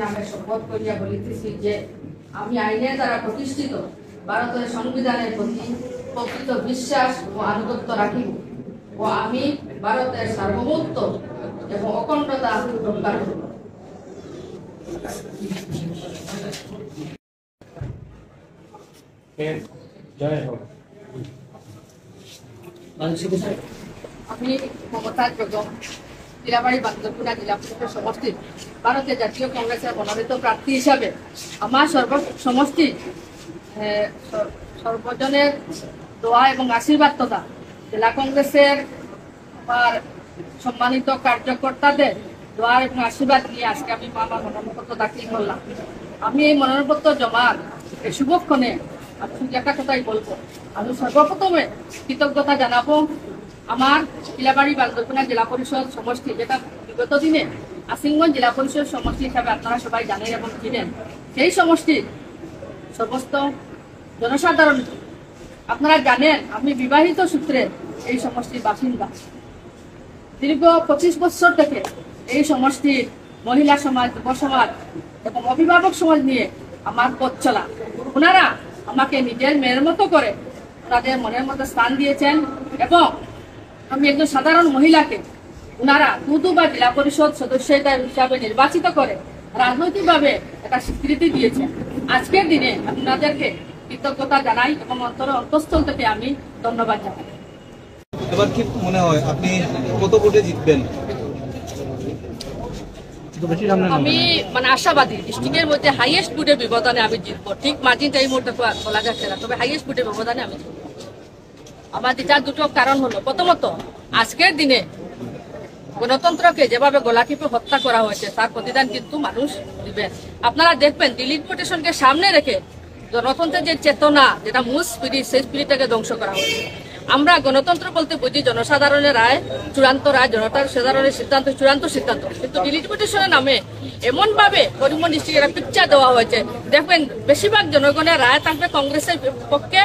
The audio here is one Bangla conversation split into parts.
নামে শপথ করিয়া বলিতেছি যে আমি আইনের দ্বারা প্রতিষ্ঠিত ভারতের সংবিধানের প্রতি প্রকৃত বিশ্বাস ও আনুগত্য রাখিব ও আমি ভারতের সার্বভৌমত্ব এবং অখণ্ডতা রক্ষা করব। আমি মমতাজ বেগম লীলাবাড়ী বান্দরপুরা জেলা পরিষদ সমষ্টি ভারতের জাতীয় কংগ্রেসের মনোনীত প্রার্থী হিসাবে আমার সমষ্টি সর্বজনের দোয়া এবং আশীর্বাদ তথা জেলা কংগ্রেসের আমার সম্মানিত কার্যকর্তাদের দোয়া এবং আশীর্বাদ নিয়ে আজকে আমি আমার মনোনয়নপত্র দাখিল করলাম। আমি এই মনোনয়নপত্র জমার এই শুভক্ষণে আমি শুধু একটা কথাই বলবো, আমি সর্বপ্রথমে কৃতজ্ঞতা জানাবো আমার লীলাবাড়ী বান্দরপুরা জেলা পরিষদ সমষ্টি, যেটা বিগত দিনে আসিংগঞ্জ জেলা পরিষদ সমষ্টি হিসাবে আপনারা সবাই জানেন এবং চিনেন। সেই সমষ্টির সমস্ত জনসাধারণ, আপনারা জানেন আমি বিবাহিত সূত্রে এই সমষ্টির বাসিন্দা। দীর্ঘ 25 বছর থেকে এই সমষ্টির মহিলা সমাজ, যুব সমাজ এবং অভিভাবক সমাজ নিয়ে আমার পথ চলা। ওনারা আমাকে নিজের মেয়ের মতো করে তাদের মনের মধ্যে স্থান দিয়েছেন এবং আমি একজন সাধারণ মহিলাকে ওনারা দুবার জেলা পরিষদ সদস্য হিসাবে নির্বাচিত করে রাজনৈতিকভাবে একটা স্বীকৃতি দিয়েছেন। আজকের দিনে আপনাদেরকে কৃতজ্ঞতা জানাই এবং অন্তঃস্থল থেকে আমি ধন্যবাদ জানাই। এবার কি মনে হয় আপনি কত ভোটে জিতবেন? আমি আশাবাদী ডিস্ট্রিক্টের মধ্যে হাইয়েস্ট ভোটের ব্যবধানে আমি জিতবো। ঠিক মার্জিন টাইম বলা যাচ্ছে না, তবে হাইয়েস্ট ভোটের ব্যবধানে আমি জিতবো। আমার যেটার দুটো কারণ হলো, প্রথমত আজকের দিনে গণতন্ত্রকে যেভাবে গলাটিপে হত্যা করা হয়েছে তার প্রতিদান কিন্তু মানুষ দিবেন। আপনারা দেখবেন ডিলিমিটেশনকে সামনে রেখে গণতন্ত্রের যে চেতনা, যেটা মূল স্পিরিট, সেই স্পিরিটটাকে ধ্বংস করা হয়েছে। আমরা গণতন্ত্র বলতে বুঝি জনসাধারণের রায় চূড়ান্ত রায়, জনসাধারণের সিদ্ধান্ত চূড়ান্ত সিদ্ধান্ত, কিন্তু ডিলিমিটেশনের নামে এমন ভাবে করিমগঞ্জ ডিস্ট্রিক্টের একটা পিকচার দেওয়া হয়েছে, দেখবেন বেশিরভাগ জনগণের রায় থাকবে কংগ্রেসের পক্ষে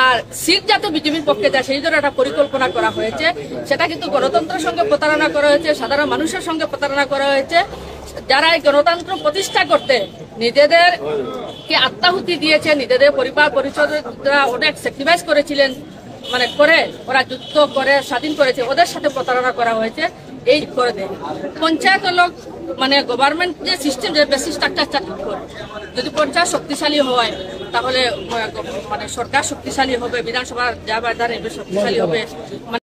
আর সিট যাতে বিজেপির পক্ষে যায় সেই ধরনের একটা পরিকল্পনা করা হয়েছে। সেটা কিন্তু গণতন্ত্রের সঙ্গে প্রতারণা করা হয়েছে, সাধারণ মানুষের সঙ্গে প্রতারণা করা হয়েছে। যারা এই গণতন্ত্র প্রতিষ্ঠা করতে নিজেদেরকে আত্মাহুতি দিয়েছে, নিজেদের পরিবার পরিচয় অনেক স্যাক্রিফাইস করেছিলেন, করে ওরা যুদ্ধ করে স্বাধীন করেছে, ওদের সাথে প্রতারণা করা হয়েছে। এই করে দেয় পঞ্চায়েত হল গভর্নমেন্ট যে সিস্টেম, যে বেসিক স্ট্রাকচার করে, যদি পঞ্চায়েত শক্তিশালী হয় তাহলে সরকার শক্তিশালী হবে, বিধানসভা যা শক্তিশালী হবে।